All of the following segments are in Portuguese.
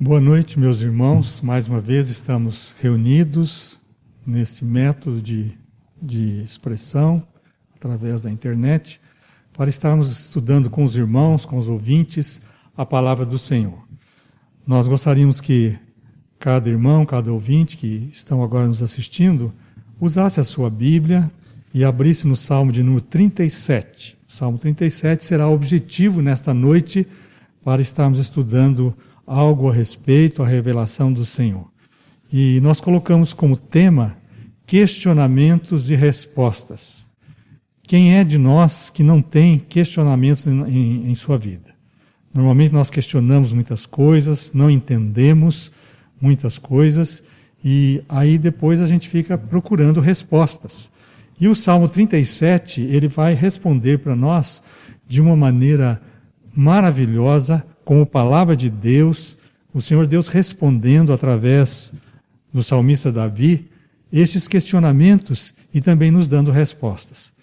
Boa noite, meus irmãos. Mais uma vez estamos reunidos nesse método de expressão, através da internet, para estarmos estudando com os irmãos, com os ouvintes, a palavra do Senhor. Nós gostaríamos que cada irmão, cada ouvinte que estão agora nos assistindo, usasse a sua Bíblia e abrisse no Salmo de número 37. O Salmo 37 será o objetivo nesta noite para estarmos estudando algo a respeito à revelação do Senhor. E nós colocamos como tema questionamentos e respostas. Quem é de nós que não tem questionamentos em sua vida? Normalmente nós questionamos muitas coisas, não entendemos muitas coisas, e aí depois a gente fica procurando respostas. E o Salmo 37, ele vai responder para nós de uma maneira maravilhosa, como palavra de Deus, o Senhor Deus respondendo através do salmista Davi, estes questionamentos e também nos dando respostas.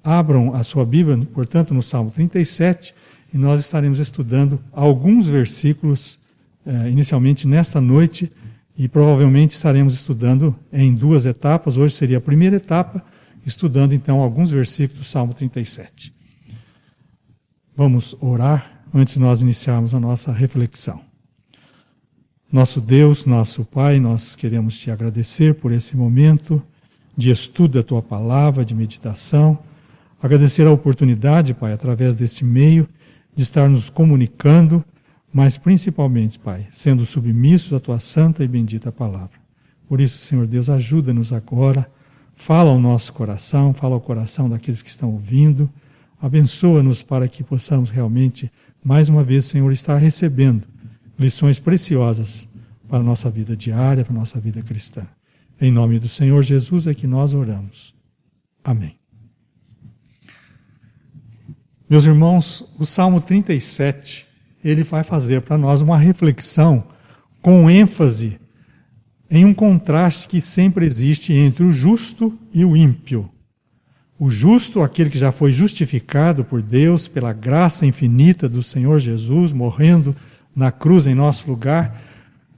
Abram a sua Bíblia, portanto, no Salmo 37, e nós estaremos estudando alguns versículos, inicialmente nesta noite, e provavelmente estaremos estudando em duas etapas. Hoje seria a primeira etapa, estudando então alguns versículos do Salmo 37. Vamos orar antes de nós iniciarmos a nossa reflexão. Nosso Deus, nosso Pai, nós queremos te agradecer por esse momento de estudo da tua palavra, de meditação, agradecer a oportunidade, Pai, através desse meio, de estar nos comunicando, mas principalmente, Pai, sendo submissos à tua santa e bendita palavra. Por isso, Senhor Deus, ajuda-nos agora, fala ao nosso coração, fala ao coração daqueles que estão ouvindo, abençoa-nos para que possamos realmente, mais uma vez, Senhor, estar recebendo lições preciosas para a nossa vida diária, para a nossa vida cristã. Em nome do Senhor Jesus é que nós oramos. Amém. Meus irmãos, o Salmo 37, ele vai fazer para nós uma reflexão com ênfase em um contraste que sempre existe entre o justo e o ímpio. O justo, aquele que já foi justificado por Deus pela graça infinita do Senhor Jesus, morrendo na cruz em nosso lugar,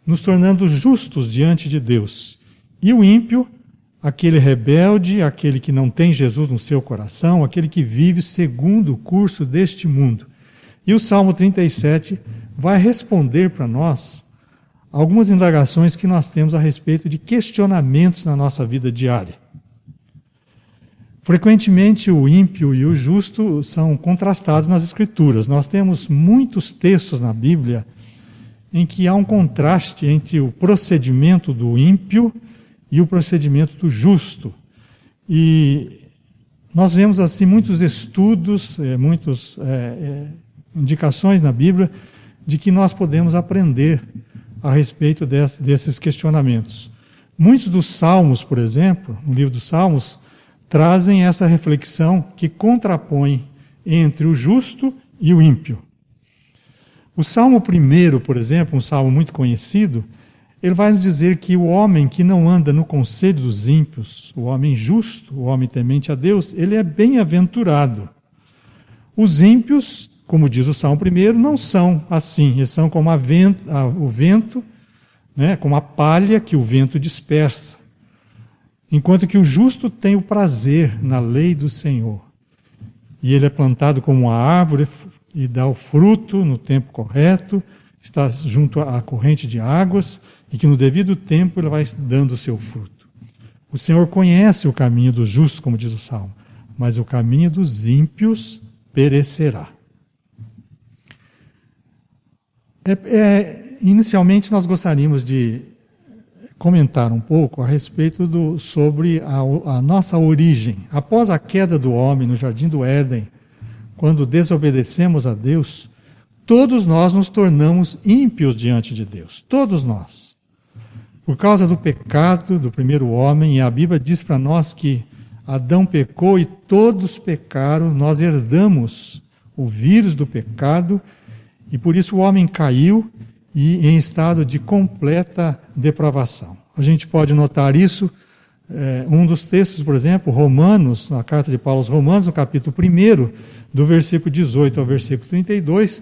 nos tornando justos diante de Deus. E o ímpio, aquele rebelde, aquele que não tem Jesus no seu coração, aquele que vive segundo o curso deste mundo. E o Salmo 37 vai responder para nós algumas indagações que nós temos a respeito de questionamentos na nossa vida diária. Frequentemente o ímpio e o justo são contrastados nas Escrituras. Nós temos muitos textos na Bíblia em que há um contraste entre o procedimento do ímpio e o procedimento do justo. E nós vemos assim muitos estudos, muitas indicações na Bíblia de que nós podemos aprender a respeito desses questionamentos. Muitos dos Salmos, por exemplo, no livro dos Salmos, trazem essa reflexão que contrapõe entre o justo e o ímpio. O Salmo 1, por exemplo, um salmo muito conhecido, ele vai nos dizer que o homem que não anda no conselho dos ímpios, o homem justo, o homem temente a Deus, ele é bem-aventurado. Os ímpios, como diz o Salmo 1, não são assim, eles são como o vento, né, como a palha que o vento dispersa. Enquanto que o justo tem o prazer na lei do Senhor. E ele é plantado como uma árvore e dá o fruto no tempo correto, está junto à corrente de águas, e que no devido tempo ele vai dando o seu fruto. O Senhor conhece o caminho dos justos, como diz o Salmo, mas o caminho dos ímpios perecerá. Inicialmente nós gostaríamos de comentar um pouco a respeito sobre a nossa origem. Após a queda do homem no Jardim do Éden, quando desobedecemos a Deus, todos nós nos tornamos ímpios diante de Deus. Todos nós. Por causa do pecado do primeiro homem, e a Bíblia diz para nós que Adão pecou e todos pecaram, nós herdamos o vírus do pecado, e por isso o homem caiu e em estado de completa depravação. A gente pode notar isso, um dos textos, por exemplo, Romanos, na carta de Paulo aos Romanos, no capítulo 1, do versículo 18 ao versículo 32,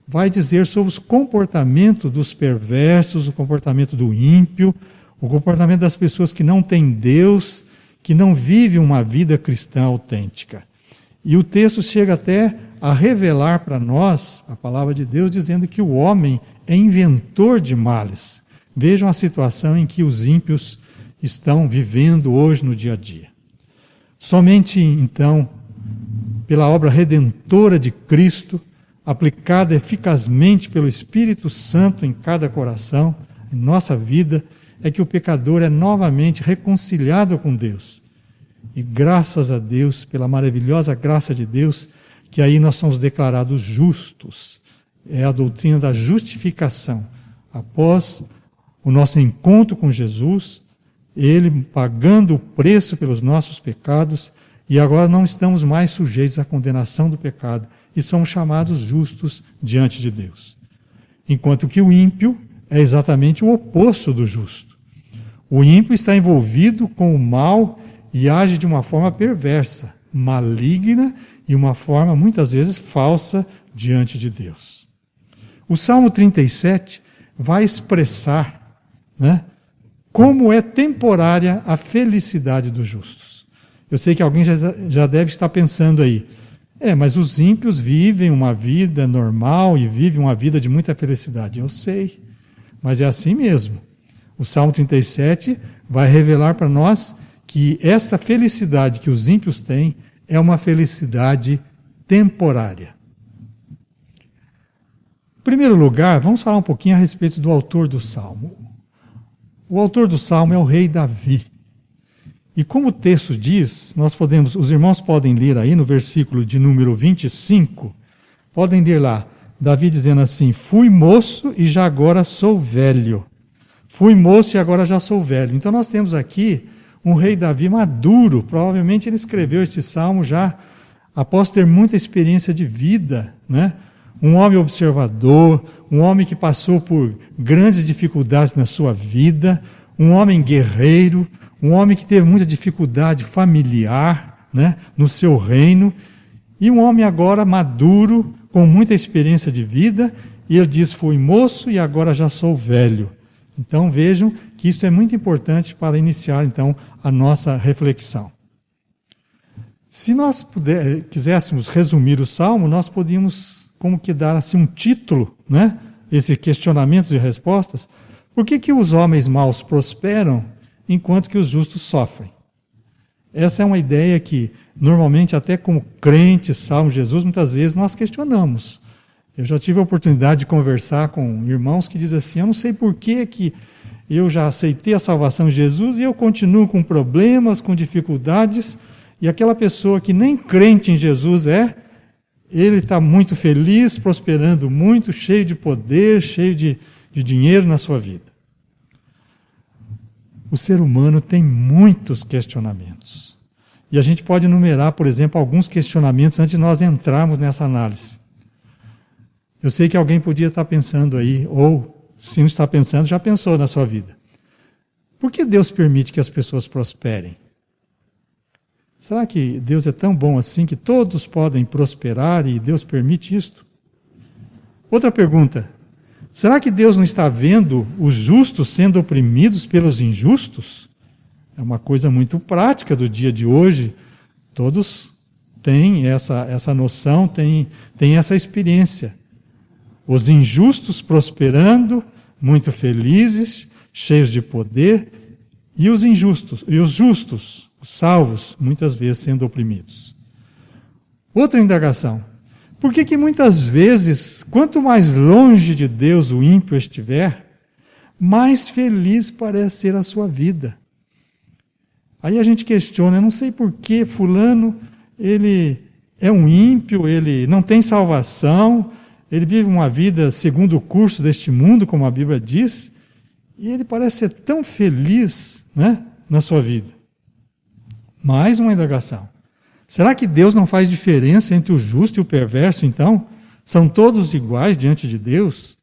vai dizer sobre os comportamentos dos perversos, o comportamento do ímpio, o comportamento das pessoas que não têm Deus, que não vivem uma vida cristã autêntica. E o texto chega até a revelar para nós a palavra de Deus, dizendo que o homem é inventor de males. Vejam a situação em que os ímpios estão vivendo hoje no dia a dia. Somente então, pela obra redentora de Cristo, aplicada eficazmente pelo Espírito Santo em cada coração, em nossa vida, é que o pecador é novamente reconciliado com Deus. E graças a Deus, pela maravilhosa graça de Deus, que aí nós somos declarados justos. É a doutrina da justificação. Após o nosso encontro com Jesus, Ele pagando o preço pelos nossos pecados, e agora não estamos mais sujeitos à condenação do pecado, e somos chamados justos diante de Deus. Enquanto que o ímpio é exatamente o oposto do justo. O ímpio está envolvido com o mal e age de uma forma perversa, maligna e uma forma muitas vezes falsa diante de Deus. O Salmo 37 vai expressar, como é temporária a felicidade dos justos. Eu sei que alguém já deve estar pensando aí, mas os ímpios vivem uma vida normal e vivem uma vida de muita felicidade. Eu sei, mas é assim mesmo. O Salmo 37 vai revelar para nós que esta felicidade que os ímpios têm é uma felicidade temporária. Em primeiro lugar, vamos falar um pouquinho a respeito do autor do Salmo. O autor do Salmo é o rei Davi. E como o texto diz, os irmãos podem ler aí no versículo de número 25, podem ler lá, Davi dizendo assim: fui moço e já agora sou velho. Fui moço e agora já sou velho. Então nós temos aqui um rei Davi maduro. Provavelmente ele escreveu este salmo já após ter muita experiência de vida, Um homem observador, um homem que passou por grandes dificuldades na sua vida, um homem guerreiro, um homem que teve muita dificuldade familiar, no seu reino, e um homem agora maduro, com muita experiência de vida, e ele diz: fui moço e agora já sou velho. Então vejam que isso é muito importante para iniciar então a nossa reflexão. Se nós quiséssemos resumir o Salmo, nós podíamos como que dar assim um título, esse questionamentos e respostas. Por que os homens maus prosperam enquanto que os justos sofrem? Essa é uma ideia que normalmente até como crentes, salvo Jesus, muitas vezes nós questionamos. Eu já tive a oportunidade de conversar com irmãos que dizem assim: eu não sei por que eu já aceitei a salvação de Jesus e eu continuo com problemas, com dificuldades, e aquela pessoa que nem crente em Jesus ele está muito feliz, prosperando muito, cheio de poder, cheio de dinheiro na sua vida. O ser humano tem muitos questionamentos. E a gente pode enumerar, por exemplo, alguns questionamentos antes de nós entrarmos nessa análise. Eu sei que alguém podia estar pensando aí, ou se não está pensando, já pensou na sua vida. Por que Deus permite que as pessoas prosperem? Será que Deus é tão bom assim que todos podem prosperar e Deus permite isto? Outra pergunta: será que Deus não está vendo os justos sendo oprimidos pelos injustos? É uma coisa muito prática do dia de hoje. Todos têm essa noção, têm essa experiência. Os injustos prosperando, muito felizes, cheios de poder, e os justos, os salvos, muitas vezes sendo oprimidos. Outra indagação: por que muitas vezes, quanto mais longe de Deus o ímpio estiver, mais feliz parece ser a sua vida? Aí a gente questiona: eu não sei por que fulano, ele é um ímpio, ele não tem salvação, ele vive uma vida segundo o curso deste mundo, como a Bíblia diz, e ele parece ser tão feliz, na sua vida. Mais uma indagação: será que Deus não faz diferença entre o justo e o perverso, então? São todos iguais diante de Deus?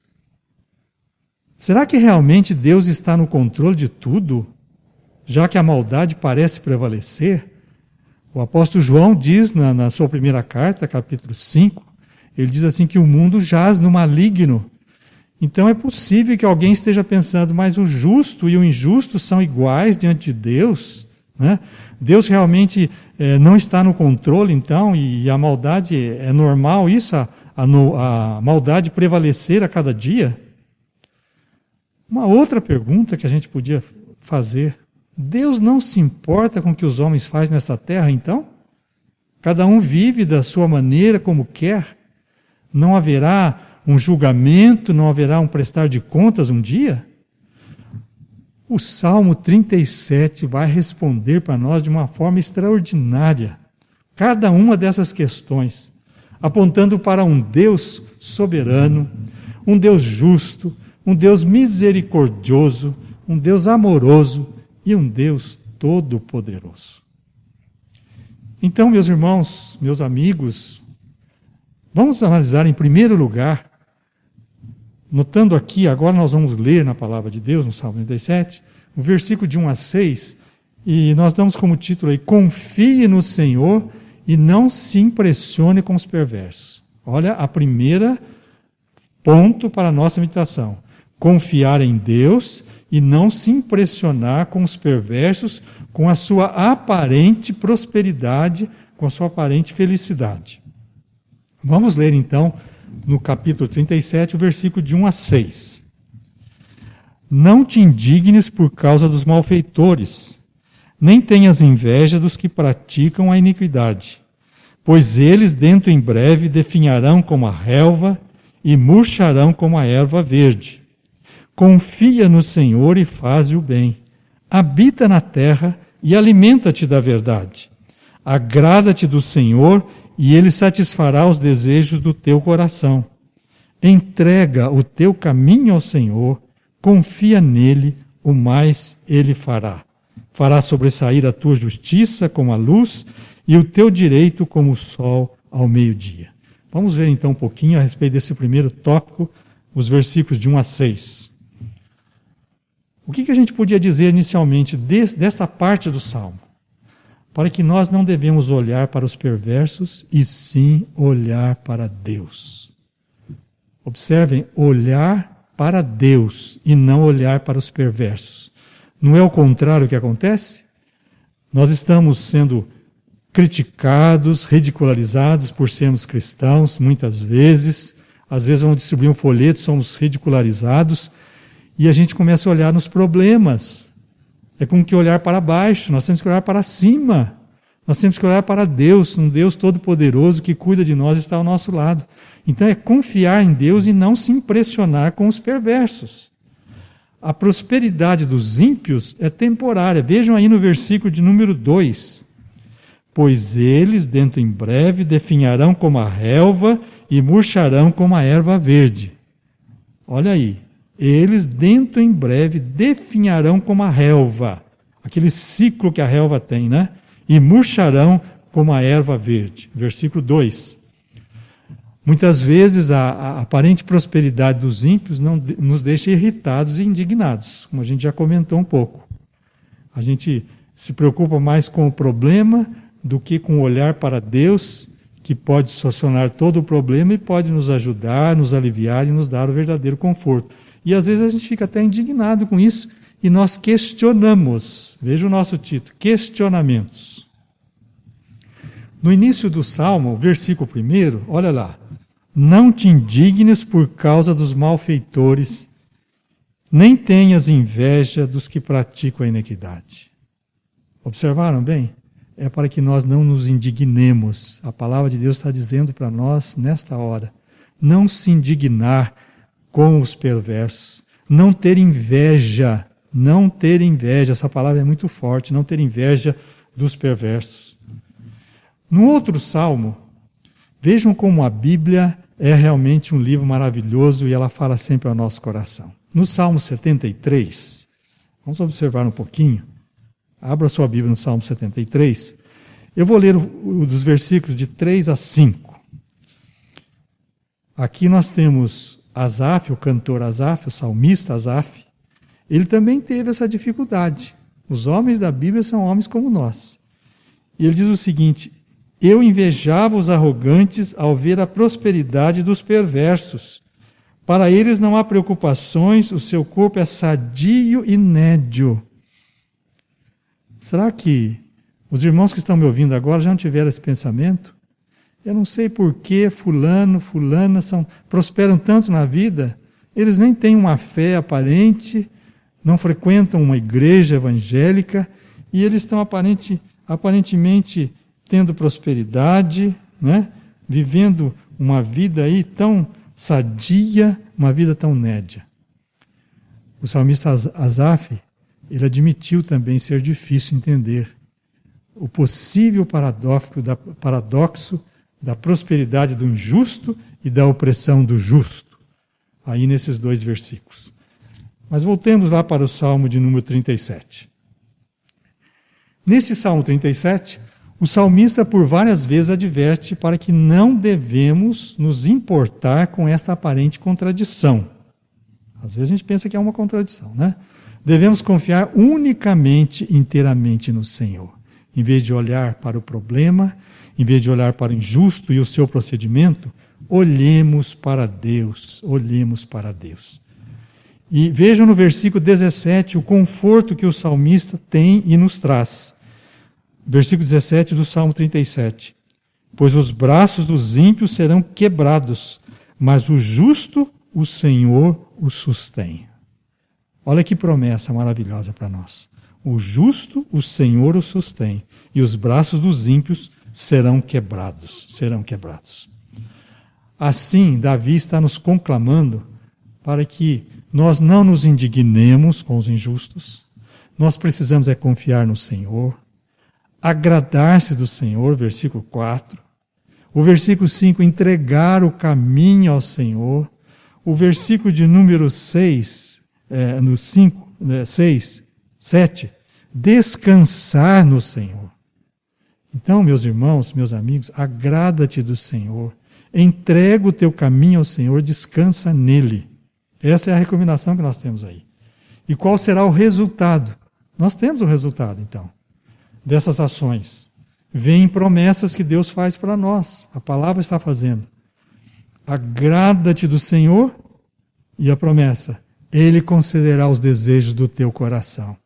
Será que realmente Deus está no controle de tudo, já que a maldade parece prevalecer? O apóstolo João diz na sua primeira carta, capítulo 5, Ele diz assim que o mundo jaz no maligno. Então é possível que alguém esteja pensando, mas o justo e o injusto são iguais diante de Deus, né? Deus realmente não está no controle, então, e a maldade, é normal isso, a maldade prevalecer a cada dia? Uma outra pergunta que a gente podia fazer, Deus não se importa com o que os homens fazem nesta terra, então? Cada um vive da sua maneira, como quer? Não haverá um julgamento, não haverá um prestar de contas um dia? O Salmo 37 vai responder para nós de uma forma extraordinária cada uma dessas questões, apontando para um Deus soberano, um Deus justo, um Deus misericordioso, um Deus amoroso e um Deus todo-poderoso. Então, meus irmãos, meus amigos, vamos analisar em primeiro lugar, notando aqui, agora nós vamos ler na palavra de Deus, no Salmo 37, o versículo de 1 a 6, e nós damos como título aí, confie no Senhor e não se impressione com os perversos. Olha, a primeira ponto para a nossa meditação. Confiar em Deus e não se impressionar com os perversos, com a sua aparente prosperidade, com a sua aparente felicidade. Vamos ler então no capítulo 37, o versículo de 1 a 6. Não te indignes por causa dos malfeitores, nem tenhas inveja dos que praticam a iniquidade, pois eles dentro em breve definharão como a relva e murcharão como a erva verde. Confia no Senhor e faze o bem. Habita na terra e alimenta-te da verdade. Agrada-te do Senhor e Ele satisfará os desejos do teu coração. Entrega o teu caminho ao Senhor, confia nele, o mais Ele fará. Fará sobressair a tua justiça como a luz e o teu direito como o sol ao meio-dia. Vamos ver então um pouquinho a respeito desse primeiro tópico, os versículos de 1 a 6. O que a gente podia dizer inicialmente desta parte do Salmo? Para que nós não devemos olhar para os perversos e sim olhar para Deus. Observem, olhar para Deus e não olhar para os perversos. Não é o contrário que acontece? Nós estamos sendo criticados, ridicularizados por sermos cristãos, muitas vezes. Às vezes vamos distribuir um folheto, somos ridicularizados e a gente começa a olhar nos problemas. É como que olhar para baixo, nós temos que olhar para cima. Nós temos que olhar para Deus, um Deus todo-poderoso que cuida de nós e está ao nosso lado. Então é confiar em Deus e não se impressionar com os perversos. A prosperidade dos ímpios é temporária. Vejam aí no versículo de número 2. Pois eles, dentro em breve, definharão como a relva e murcharão como a erva verde. Olha aí. Eles, dentro em breve, definharão como a relva. Aquele ciclo que a relva tem, né? E murcharão como a erva verde. Versículo 2. Muitas vezes a aparente prosperidade dos ímpios nos deixa irritados e indignados, como a gente já comentou um pouco. A gente se preocupa mais com o problema do que com o olhar para Deus, que pode solucionar todo o problema e pode nos ajudar, nos aliviar e nos dar o verdadeiro conforto. E às vezes a gente fica até indignado com isso e nós questionamos. Veja o nosso título, questionamentos. No início do Salmo, versículo 1, olha lá. Não te indignes por causa dos malfeitores, nem tenhas inveja dos que praticam a iniquidade. Observaram bem? É para que nós não nos indignemos. A palavra de Deus está dizendo para nós, nesta hora, não se indignar com os perversos, não ter inveja, essa palavra é muito forte, não ter inveja dos perversos. No outro salmo, vejam como a Bíblia é realmente um livro maravilhoso e ela fala sempre ao nosso coração. No Salmo 73, vamos observar um pouquinho, abra sua Bíblia no Salmo 73, eu vou ler dos versículos de 3 a 5. Aqui nós temos Asaf, o cantor Asaf, o salmista Asaf, ele também teve essa dificuldade. Os homens da Bíblia são homens como nós. E ele diz o seguinte: Eu invejava os arrogantes ao ver a prosperidade dos perversos. Para eles não há preocupações, o seu corpo é sadio e nédio. Será que os irmãos que estão me ouvindo agora já não tiveram esse pensamento? Eu não sei por que fulano, fulana prosperam tanto na vida, eles nem têm uma fé aparente, não frequentam uma igreja evangélica e eles estão aparentemente tendo prosperidade, né? Vivendo uma vida aí tão sadia, uma vida tão nédia. O salmista Asaf, ele admitiu também ser difícil entender o possível paradoxo da prosperidade do injusto e da opressão do justo, aí nesses 2 versículos. Mas voltemos lá para o Salmo de número 37. Neste Salmo 37, o salmista por várias vezes adverte para que não devemos nos importar com esta aparente contradição. Às vezes a gente pensa que é uma contradição, né? Devemos confiar unicamente, inteiramente no Senhor. Em vez de olhar para o problema, em vez de olhar para o injusto e o seu procedimento, olhemos para Deus, olhemos para Deus. E vejam no versículo 17 o conforto que o salmista tem e nos traz. Versículo 17 do Salmo 37. Pois os braços dos ímpios serão quebrados, mas o justo, o Senhor, o sustém. Olha que promessa maravilhosa para nós. O justo, o Senhor o sustém, e os braços dos ímpios serão quebrados, serão quebrados. Assim, Davi está nos conclamando para que nós não nos indignemos com os injustos, nós precisamos é confiar no Senhor, agradar-se do Senhor, versículo 4. O versículo 5, entregar o caminho ao Senhor. O versículo de número 6, no 5, 6, 7, descansar no Senhor. Então, meus irmãos, meus amigos, agrada-te do Senhor, entrega o teu caminho ao Senhor, descansa nele. Essa é a recomendação que nós temos aí. E qual será o resultado? Nós temos o resultado, então, dessas ações. Vêm promessas que Deus faz para nós. A palavra está fazendo. Agrada-te do Senhor e a promessa. Ele concederá os desejos do teu coração.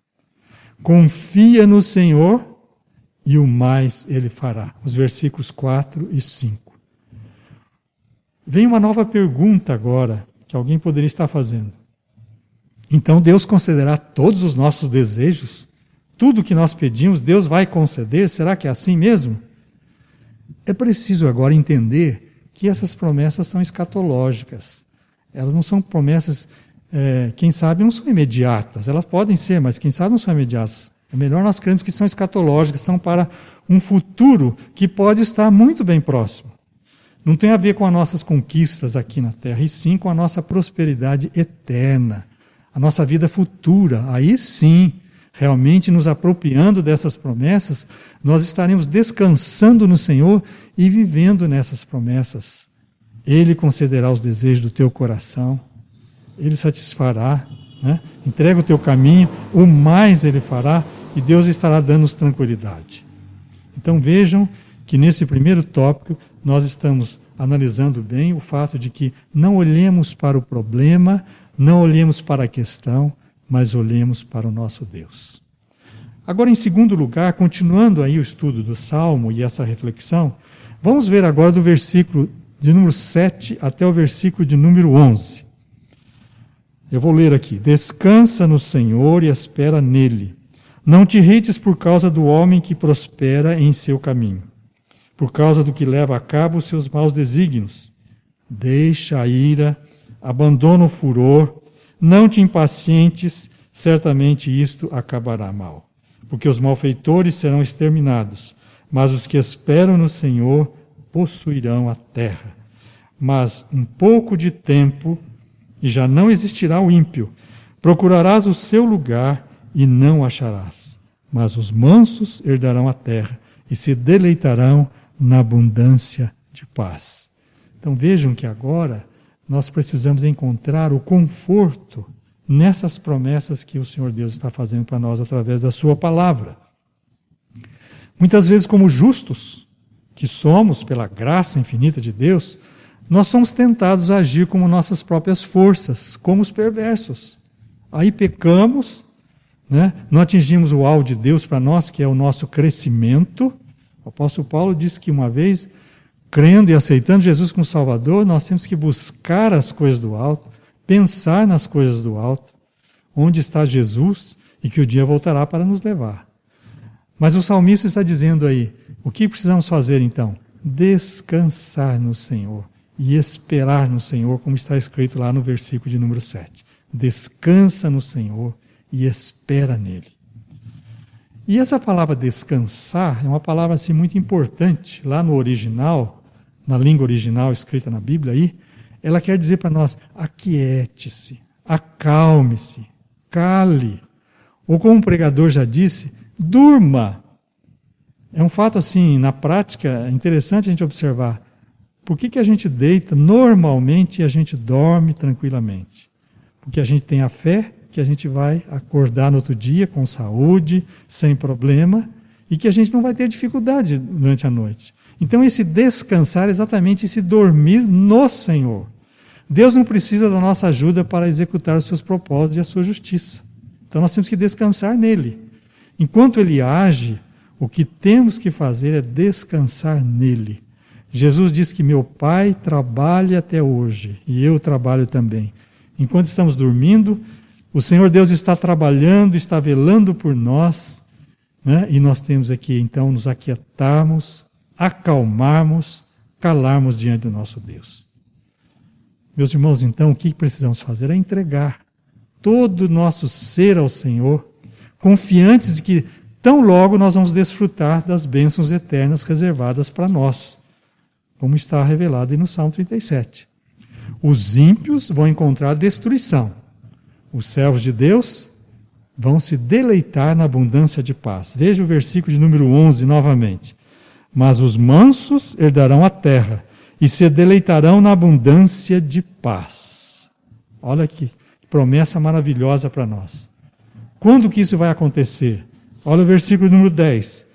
Confia no Senhor e o mais Ele fará. Os versículos 4 e 5. Vem uma nova pergunta agora, que alguém poderia estar fazendo. Então Deus concederá todos os nossos desejos? Tudo que nós pedimos, Deus vai conceder? Será que é assim mesmo? É preciso agora entender que essas promessas são escatológicas. Elas não são promessas, quem sabe, não são imediatas. Elas podem ser, mas quem sabe não são imediatas. É melhor nós crermos que são escatológicas, são para um futuro que pode estar muito bem próximo. Não tem a ver com as nossas conquistas aqui na Terra, e sim com a nossa prosperidade eterna, a nossa vida futura. Aí sim, realmente nos apropriando dessas promessas, nós estaremos descansando no Senhor e vivendo nessas promessas. Ele concederá os desejos do teu coração, Ele satisfará, né? Entrega o teu caminho, o mais Ele fará, e Deus estará dando-nos tranquilidade. Então vejam que nesse primeiro tópico nós estamos analisando bem o fato de que não olhemos para o problema, não olhemos para a questão, mas olhemos para o nosso Deus. Agora, em segundo lugar, continuando aí o estudo do Salmo e essa reflexão, vamos ver agora do versículo de número 7 até o versículo de número 11. Eu vou ler aqui. Descansa no Senhor e espera nele. Não te irrites por causa do homem que prospera em seu caminho, por causa do que leva a cabo os seus maus desígnios. Deixa a ira, abandona o furor, não te impacientes, certamente isto acabará mal. Porque os malfeitores serão exterminados, mas os que esperam no Senhor possuirão a terra. Mas um pouco de tempo, e já não existirá o ímpio. Procurarás o seu lugar e não o acharás. Mas os mansos herdarão a terra e se deleitarão na abundância de paz. Então vejam que agora nós precisamos encontrar o conforto nessas promessas que o Senhor Deus está fazendo para nós através da sua palavra. Muitas vezes, como justos, que somos, pela graça infinita de Deus, nós somos tentados a agir como nossas próprias forças, como os perversos. Aí pecamos, né? Não atingimos o alvo de Deus para nós, que é o nosso crescimento. O apóstolo Paulo disse que uma vez, crendo e aceitando Jesus como Salvador, nós temos que buscar as coisas do alto, pensar nas coisas do alto, onde está Jesus e que o dia voltará para nos levar. Mas o salmista está dizendo aí, o que precisamos fazer então? Descansar no Senhor e esperar no Senhor, como está escrito lá no versículo de número 7. Descansa no Senhor e espera nele. E essa palavra descansar é uma palavra assim muito importante. Lá no original, na língua original escrita na Bíblia aí, ela quer dizer para nós, aquiete-se, acalme-se, cale. Ou como o pregador já disse, durma. É um fato assim, na prática, é interessante a gente observar. Por que a gente deita normalmente e a gente dorme tranquilamente? Porque a gente tem a fé que a gente vai acordar no outro dia com saúde, sem problema, e que a gente não vai ter dificuldade durante a noite. Então esse descansar é exatamente esse dormir no Senhor. Deus não precisa da nossa ajuda para executar os seus propósitos e a sua justiça. Então nós temos que descansar nele. Enquanto ele age, o que temos que fazer é descansar nele. Jesus disse que meu Pai trabalha até hoje, e eu trabalho também. Enquanto estamos dormindo, o Senhor Deus está trabalhando, está velando por nós, né? E nós temos aqui então nos aquietarmos, acalmarmos, calarmos diante do nosso Deus. Meus irmãos, então, o que precisamos fazer é entregar todo o nosso ser ao Senhor, confiantes de que tão logo nós vamos desfrutar das bênçãos eternas reservadas para nós, como está revelado aí no Salmo 37. Os ímpios vão encontrar destruição. Os servos de Deus vão se deleitar na abundância de paz. Veja o versículo de número 11 novamente. Mas os mansos herdarão a terra e se deleitarão na abundância de paz. Olha que promessa maravilhosa para nós. Quando que isso vai acontecer? Olha o versículo número 10.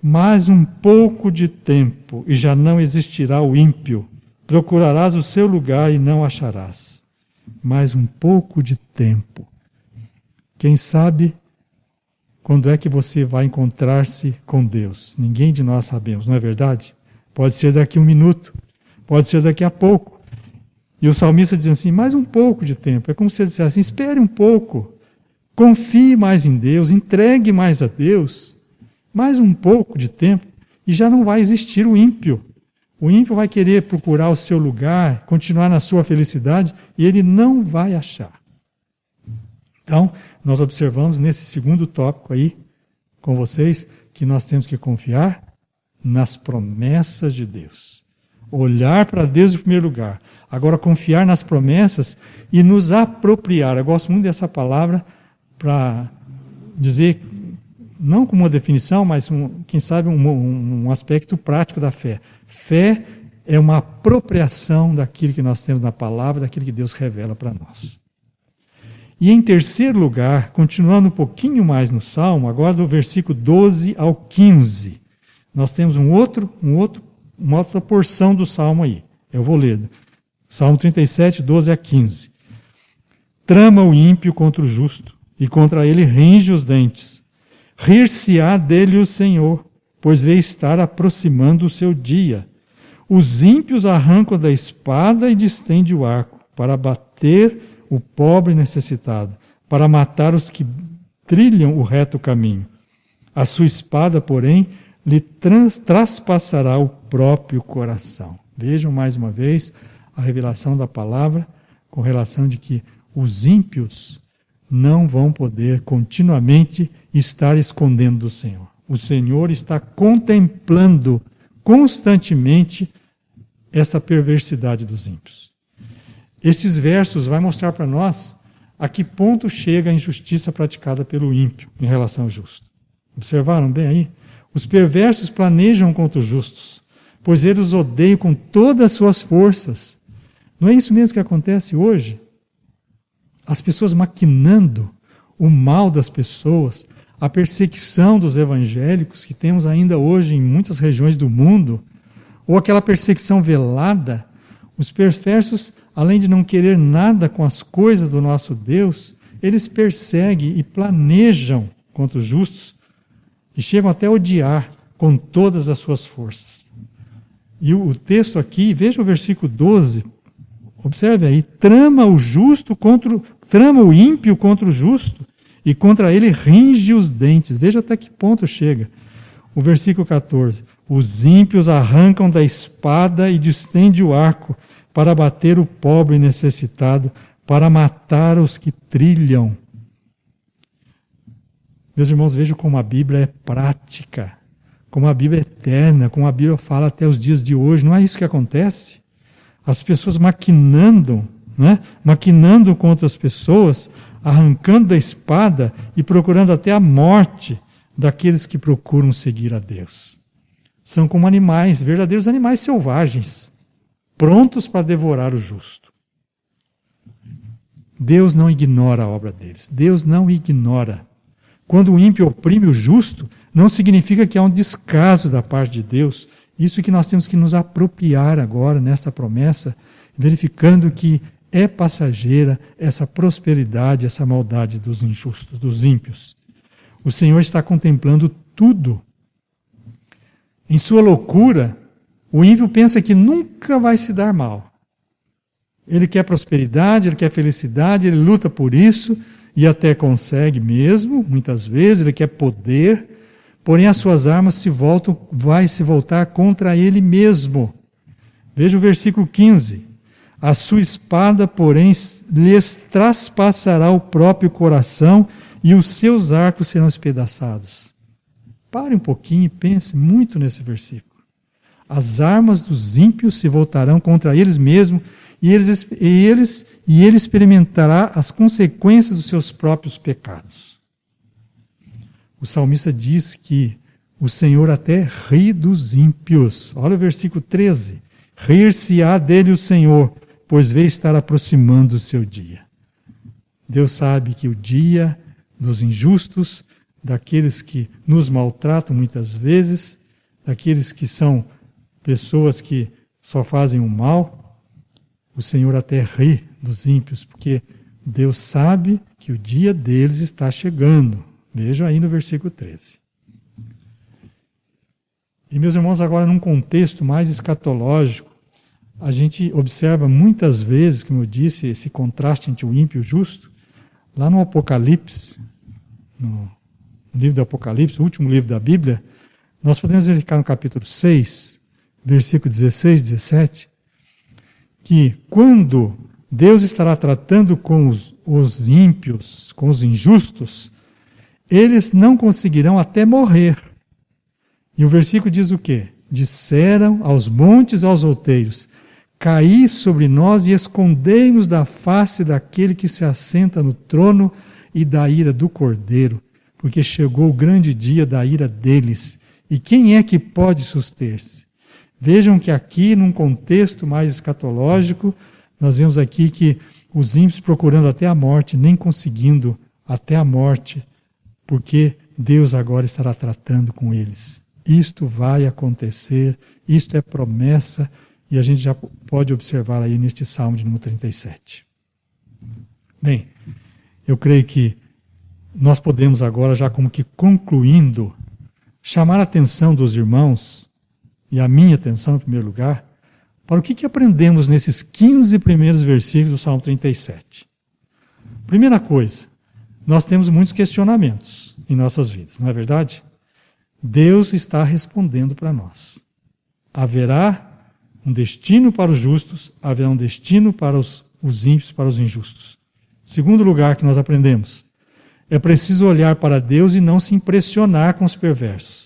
Mais um pouco de tempo e já não existirá o ímpio. Procurarás o seu lugar e não acharás. Mais um pouco de tempo. Quem sabe quando é que você vai encontrar-se com Deus? Ninguém de nós sabemos, não é verdade? Pode ser daqui a 1 minuto, pode ser daqui a pouco. E o salmista diz assim, mais um pouco de tempo. É como se ele dissesse assim, espere um pouco, confie mais em Deus, entregue mais a Deus, mais um pouco de tempo, e já não vai existir o ímpio. O ímpio vai querer procurar o seu lugar, continuar na sua felicidade, e ele não vai achar. Então, nós observamos nesse segundo tópico aí, com vocês, que nós temos que confiar nas promessas de Deus. Olhar para Deus em primeiro lugar. Agora, confiar nas promessas e nos apropriar. Eu gosto muito dessa palavra para dizer, não como uma definição, mas quem sabe um aspecto prático da fé. Fé é uma apropriação daquilo que nós temos na palavra, daquilo que Deus revela para nós. E em terceiro lugar, continuando um pouquinho mais no Salmo, agora do versículo 12 ao 15, nós temos uma outra porção do Salmo aí. Eu vou ler. Salmo 37, 12 a 15. Trama o ímpio contra o justo, e contra ele range os dentes. Rir-se-á dele o Senhor, pois vê estar aproximando o seu dia. Os ímpios arrancam da espada e distende o arco, para bater o pobre necessitado, para matar os que trilham o reto caminho. A sua espada, porém, lhe traspassará o próprio coração. Vejam mais uma vez a revelação da palavra com relação de que os ímpios não vão poder continuamente estar escondendo do Senhor. O Senhor está contemplando constantemente esta perversidade dos ímpios. Esses versos vão mostrar para nós a que ponto chega a injustiça praticada pelo ímpio em relação ao justo. Observaram bem aí? Os perversos planejam contra os justos, pois eles os odeiam com todas as suas forças. Não é isso mesmo que acontece hoje? As pessoas maquinando o mal das pessoas, a perseguição dos evangélicos que temos ainda hoje em muitas regiões do mundo, ou aquela perseguição velada, os perversos, além de não querer nada com as coisas do nosso Deus, eles perseguem e planejam contra os justos e chegam até a odiar com todas as suas forças. E o texto aqui, veja o versículo 12, observe aí, trama o ímpio contra o justo, e contra ele ringe os dentes. Veja até que ponto chega. O versículo 14. Os ímpios arrancam da espada e distende o arco para bater o pobre necessitado, para matar os que trilham. Meus irmãos, vejam como a Bíblia é prática, como a Bíblia é eterna, como a Bíblia fala até os dias de hoje. Não é isso que acontece? As pessoas maquinando, né? Maquinando contra as pessoas, arrancando da espada e procurando até a morte daqueles que procuram seguir a Deus. São como animais, verdadeiros animais selvagens, prontos para devorar o justo. Deus não ignora a obra deles. Deus não ignora. Quando o ímpio oprime o justo, não significa que há um descaso da parte de Deus. Isso que nós temos que nos apropriar agora nesta promessa, verificando que é passageira essa prosperidade, essa maldade dos injustos, dos ímpios. O Senhor está contemplando tudo. Em sua loucura, o ímpio pensa que nunca vai se dar mal. Ele quer prosperidade, ele quer felicidade, ele luta por isso e até consegue mesmo, muitas vezes, ele quer poder, porém as suas armas vai se voltar contra ele mesmo. Veja o versículo 15. A sua espada, porém, lhes traspassará o próprio coração e os seus arcos serão espedaçados. Pare um pouquinho e pense muito nesse versículo. As armas dos ímpios se voltarão contra eles mesmos e ele experimentará as consequências dos seus próprios pecados. O salmista diz que o Senhor até ri dos ímpios. Olha o versículo 13. Rir-se-á dele o Senhor, pois vê estar aproximando o seu dia. Deus sabe que o dia dos injustos, daqueles que nos maltratam muitas vezes, daqueles que são pessoas que só fazem o mal, o Senhor até ri dos ímpios, porque Deus sabe que o dia deles está chegando. Vejam aí no versículo 13. E, meus irmãos, agora num contexto mais escatológico, a gente observa muitas vezes, como eu disse, esse contraste entre o ímpio e o justo. Lá no Apocalipse, no livro do Apocalipse, o último livro da Bíblia, nós podemos verificar no capítulo 6, versículo 16 e 17, que quando Deus estará tratando com os ímpios, com os injustos, eles não conseguirão até morrer. E o versículo diz o quê? Disseram aos montes e aos outeiros, caí sobre nós e escondei-nos da face daquele que se assenta no trono e da ira do Cordeiro, porque chegou o grande dia da ira deles. E quem é que pode suster-se? Vejam que aqui, num contexto mais escatológico, nós vemos aqui que os ímpios procurando até a morte, nem conseguindo até a morte, porque Deus agora estará tratando com eles. Isto vai acontecer, isto é promessa, e a gente já pode observar aí neste Salmo de número 37. Bem, eu creio que nós podemos agora, já como que concluindo, chamar a atenção dos irmãos, e a minha atenção em primeiro lugar, para o que aprendemos nesses 15 primeiros versículos do Salmo 37. Primeira coisa, nós temos muitos questionamentos em nossas vidas, não é verdade? Deus está respondendo para nós. Haverá um destino para os justos, haverá um destino para os ímpios, para os injustos. Segundo lugar que nós aprendemos, é preciso olhar para Deus e não se impressionar com os perversos.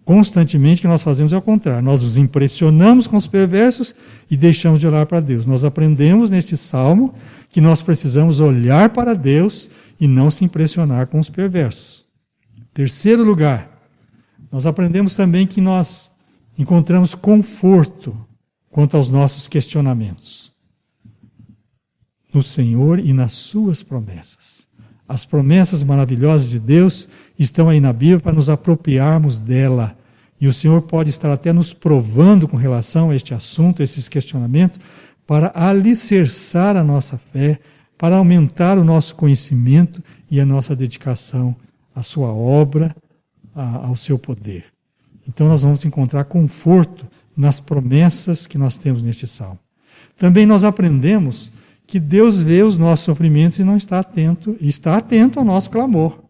Constantemente o que nós fazemos é o contrário. Nós nos impressionamos com os perversos e deixamos de olhar para Deus. Nós aprendemos neste salmo que nós precisamos olhar para Deus e não se impressionar com os perversos. Terceiro lugar, nós aprendemos também que nós encontramos conforto quanto aos nossos questionamentos no Senhor e nas suas promessas. As promessas maravilhosas de Deus estão aí na Bíblia para nos apropriarmos dela E o Senhor pode estar até nos provando com relação a este assunto, a esses questionamentos, para alicerçar a nossa fé, para aumentar o nosso conhecimento e a nossa dedicação à sua obra, ao seu poder. Então nós vamos encontrar conforto nas promessas que nós temos neste salmo. Também nós aprendemos que Deus vê os nossos sofrimentos e não está atento ao nosso clamor.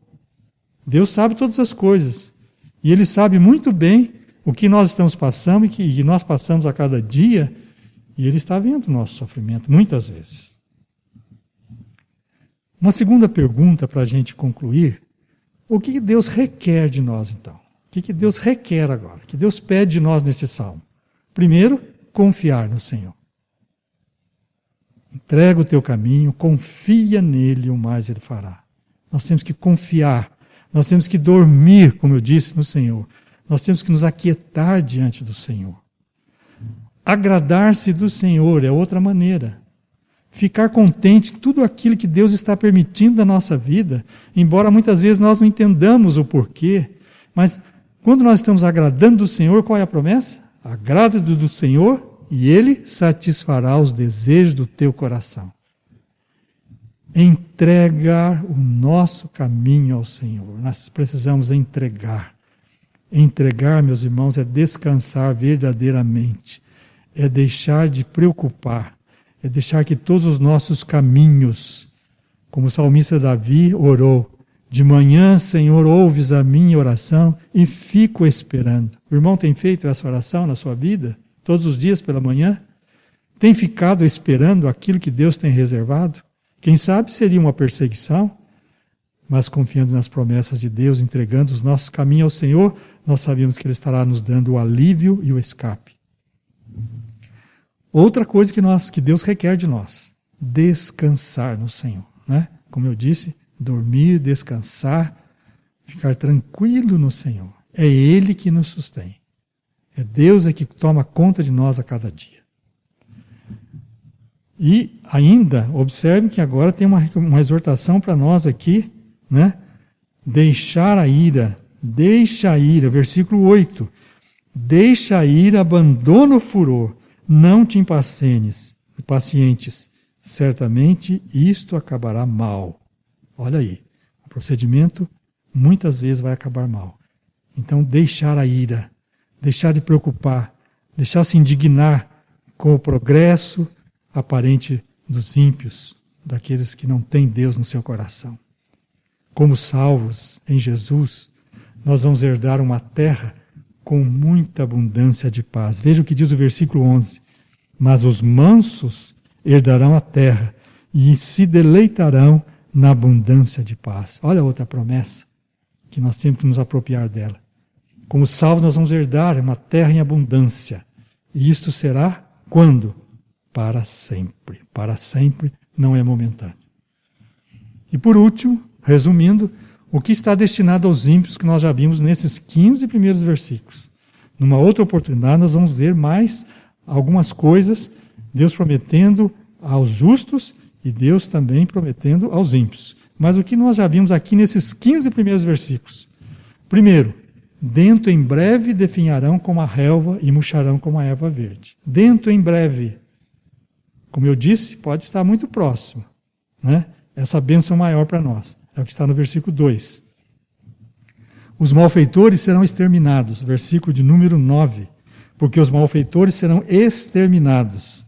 Deus sabe todas as coisas. E Ele sabe muito bem o que nós estamos passando e que nós passamos a cada dia, e Ele está vendo o nosso sofrimento, muitas vezes. Uma segunda pergunta para a gente concluir: o que Deus requer de nós, então? O que Deus requer agora? O que Deus pede de nós nesse salmo? Primeiro, confiar no Senhor. Entrega o teu caminho, confia nele, o mais Ele fará. Nós temos que confiar, nós temos que dormir, como eu disse, no Senhor. Nós temos que nos aquietar diante do Senhor. Agradar-se do Senhor é outra maneira. Ficar contente com tudo aquilo que Deus está permitindo na nossa vida, embora muitas vezes nós não entendamos o porquê, mas quando nós estamos agradando do Senhor, qual é a promessa? Agrada-te do Senhor e Ele satisfará os desejos do teu coração. Entregar o nosso caminho ao Senhor. Nós precisamos entregar. Entregar, meus irmãos, é descansar verdadeiramente. É deixar de preocupar. É deixar que todos os nossos caminhos, como o salmista Davi orou, de manhã, Senhor, ouves a minha oração e fico esperando. O irmão tem feito essa oração na sua vida? Todos os dias pela manhã? Tem ficado esperando aquilo que Deus tem reservado? Quem sabe seria uma perseguição, mas confiando nas promessas de Deus, entregando os nossos caminhos ao Senhor, nós sabemos que Ele estará nos dando o alívio e o escape. Outra coisa que Deus requer de nós: descansar no Senhor. Né? Como eu disse, dormir, descansar, ficar tranquilo no Senhor. É Ele que nos sustém. É Deus que toma conta de nós a cada dia. E ainda, observe que agora tem uma exortação para nós aqui, né? Deixa a ira, versículo 8. Deixa a ira, abandona o furor, não te impacientes, certamente isto acabará mal. Olha aí, o procedimento muitas vezes vai acabar mal. Então, deixar a ira, deixar de preocupar, deixar se indignar com o progresso aparente dos ímpios, daqueles que não têm Deus no seu coração. Como salvos em Jesus, nós vamos herdar uma terra com muita abundância de paz. Veja o que diz o versículo 11. Mas os mansos herdarão a terra e se deleitarão na abundância de paz. Olha outra promessa que nós temos que nos apropriar dela. Como salvos nós vamos herdar uma terra em abundância. E isto será quando? Para sempre. Para sempre, não é momentâneo. E por último, resumindo, o que está destinado aos ímpios que nós já vimos nesses 15 primeiros versículos. Numa outra oportunidade nós vamos ver mais algumas coisas, Deus prometendo aos justos e Deus também prometendo aos ímpios. Mas o que nós já vimos aqui nesses 15 primeiros versículos? Primeiro, dentro em breve definharão como a relva e murcharão como a erva verde. Dentro em breve. Como eu disse, pode estar muito próximo, né? Essa bênção maior para nós. É o que está no versículo 2. Os malfeitores serão exterminados. Versículo de número 9. Porque os malfeitores serão exterminados,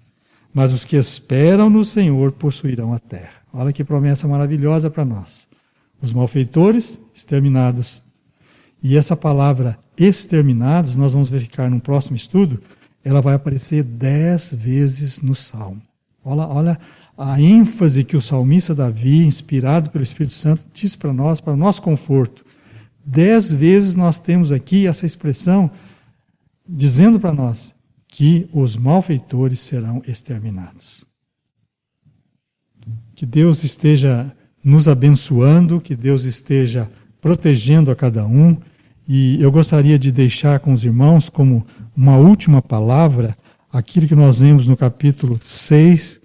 mas os que esperam no Senhor possuirão a terra. Olha que promessa maravilhosa para nós. Os malfeitores exterminados. E essa palavra exterminados, nós vamos verificar no próximo estudo, ela vai aparecer 10 vezes no Salmo. Olha a ênfase que o salmista Davi, inspirado pelo Espírito Santo, diz para nós, para o nosso conforto. 10 vezes nós temos aqui essa expressão dizendo para nós que os malfeitores serão exterminados. Que Deus esteja nos abençoando, que Deus esteja protegendo a cada um. E eu gostaria de deixar com os irmãos como uma última palavra aquilo que nós vemos no capítulo 6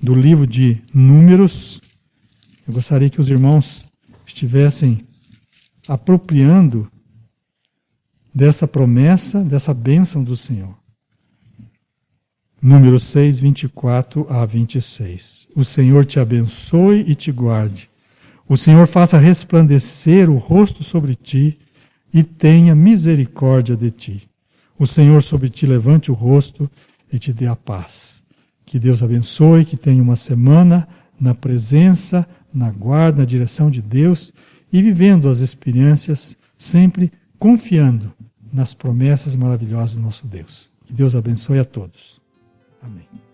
do livro de Números. Eu gostaria que os irmãos estivessem apropriando dessa promessa, dessa bênção do Senhor. Número 6, 24 a 26. O Senhor te abençoe e te guarde. O Senhor faça resplandecer o rosto sobre ti e tenha misericórdia de ti. O Senhor sobre ti levante o rosto e te dê a paz. Que Deus abençoe, que tenha uma semana na presença, na guarda, na direção de Deus e vivendo as experiências, sempre confiando nas promessas maravilhosas do nosso Deus. Que Deus abençoe a todos. Amém.